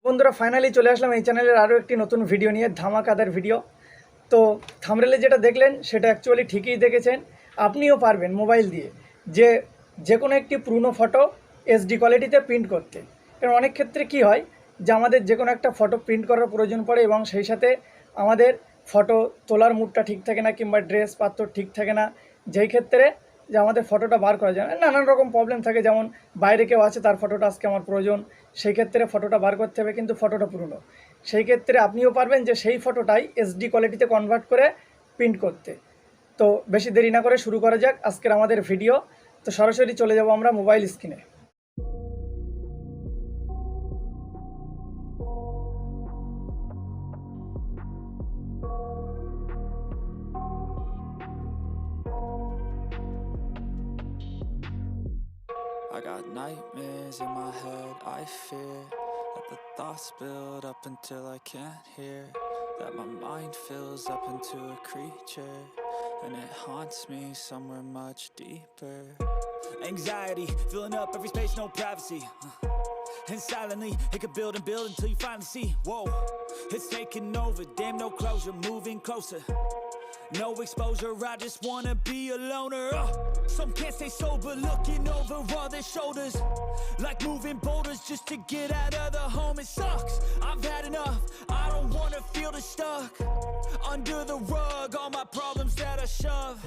বন্ধুরা ফাইনালি চলে আসলাম এই চ্যানেলের আরও একটি নতুন ভিডিও নিয়ে, ধামাকাদার ভিডিও। তো থাম্বনেলে যেটা দেখলেন সেটা অ্যাকচুয়ালি ঠিকই দেখেছেন। আপনিও পারবেন মোবাইল দিয়ে যে যে কোনো একটি পুরনো ফটো এইচডি কোয়ালিটিতে প্রিন্ট করতে। কারণ অনেক ক্ষেত্রে কি হয় যে আমাদের যে কোনো একটা ফটো প্রিন্ট করার প্রয়োজন পড়ে এবং সেই সাথে আমাদের ফটো তোলার মুডটা ঠিক থাকে না, কিংবা ড্রেস পাত্র ঠিক থাকে না, যেই ক্ষেত্রে যে আমাদের ফটোটা বার করা যায় না, নানান রকম প্রবলেম থাকে। যেমন বাইরে কেউ আছে, তার ফটোটা আজকে আমার প্রয়োজন, সেই ক্ষেত্রে ফটোটা বার করতে হবে কিন্তু ফটোটা পুরনো। সেই ক্ষেত্রে আপনিও পারবেন যে সেই ফটোটাই এইচডি কোয়ালিটিতে কনভার্ট করে প্রিন্ট করতে। তো বেশি দেরি না করে শুরু করা যাক আজকের আমাদের ভিডিও। তো সরাসরি চলে যাব আমরা মোবাইল স্ক্রিনে। I got nightmares in my head, I fear that the thoughts build up until I can't hear, that my mind fills up into a creature, and it haunts me somewhere much deeper. Anxiety, filling up every space, no privacy, and silently, it could build and build until you finally see, whoa, it's taking over, damn no closure, moving closer. No exposure, I just wanna be a loner. Some can't stay sober, looking over all their shoulders, like moving boulders just to get out of the home. It sucks, I've had enough, I don't wanna feel the stuck under the rug, all my problems that I shove.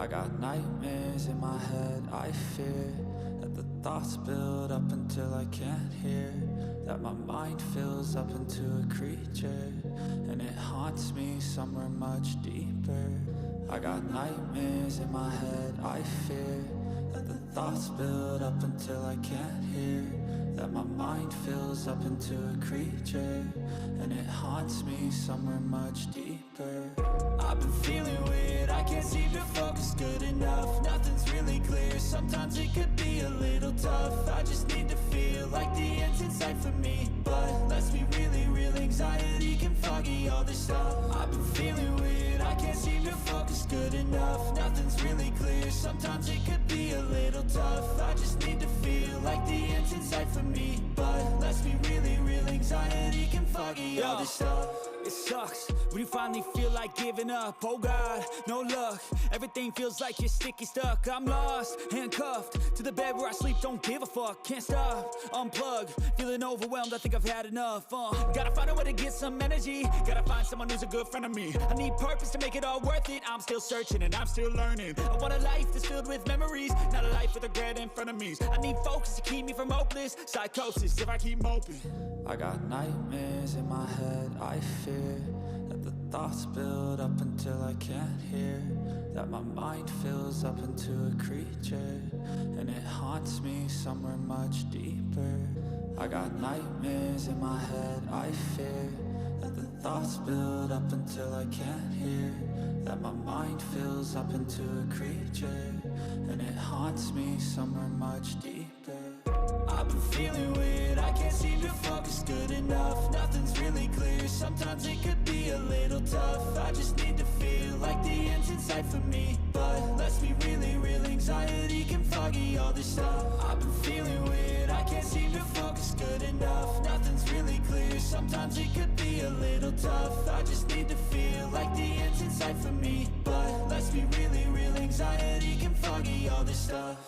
I got nightmares in my head, I fear that the thoughts build up until I can't hear, that my mind fills up into a creature, and it haunts me somewhere much deeper. I got nightmares in my head, I fear that the thoughts build up until I can't hear, that my mind fills up into a creature, and it haunts me somewhere much deeper. I've been feeling weird, I can't seem to focus good enough, nothing's really clear, sometimes it could be a little tough, I just need to feel like the end's in sight for me, but let's be really real, anxiety can foggy all this stuff. I've been feeling weird, I can't seem to focus good enough, nothing's really clear, sometimes it could be a little tough, I just need to feel like the end's in sight for me, but let's be really real, anxiety can foggy all this stuff. It sucks when you finally feel like giving up. Oh God, no luck, everything feels like you're sticky stuck. I'm lost, handcuffed to the bed where I sleep, don't give a fuck. Can't stop, unplug, feeling overwhelmed, I think I've had enough. Gotta find a way to get some energy, gotta find someone who's a good friend of me. I need purpose to make it all worth it, I'm still searching and I'm still learning. I want a life that's filled with memories, not a life with regret in front of me. I need focus to keep me from hopeless psychosis if I keep moping. I got nightmares in my head, I fear that the thoughts build up until I can't hear, that my mind fills up into a creature, and it haunts me somewhere much deeper. I got nightmares in my head, I fear that the thoughts build up until I can't hear, that my mind fills up into a creature, and it haunts me somewhere much deeper. I've been feeling weird, I can't seem to focus good enough, nothing's really clear, sometimes it could be a little tough, I just need to feel like the end's in sight for me, but let's be really real, anxiety can foggy all this stuff. I've been feeling weird, I can't seem to focus good enough, nothing's really clear, sometimes it could be a little tough, I just need to feel like the end's in sight for me, but let's be really real, anxiety can foggy all this stuff.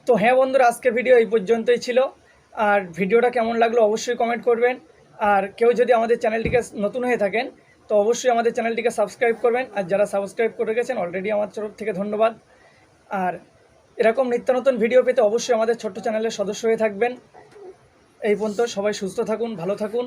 তো হ্যাঁ বন্ধুরা, আজকের video এই পর্যন্তই ছিল। আর ভিডিওটা কেমন লাগলো অবশ্যই কমেন্ট করবেন। আর কেউ যদি আমাদের চ্যানেলটিকে নতুন হয়ে থাকেন তো অবশ্যই আমাদের চ্যানেলটিকে সাবস্ক্রাইব করবেন। আর যারা সাবস্ক্রাইব করে গেছেন অলরেডি আমার তরফ থেকে ধন্যবাদ। আর এরকম নিত্য নতুন ভিডিও পেতে অবশ্যই আমাদের ছোট্ট চ্যানেলের সদস্য হয়ে থাকবেন। এই পর্যন্ত সবাই সুস্থ থাকুন, ভালো থাকুন।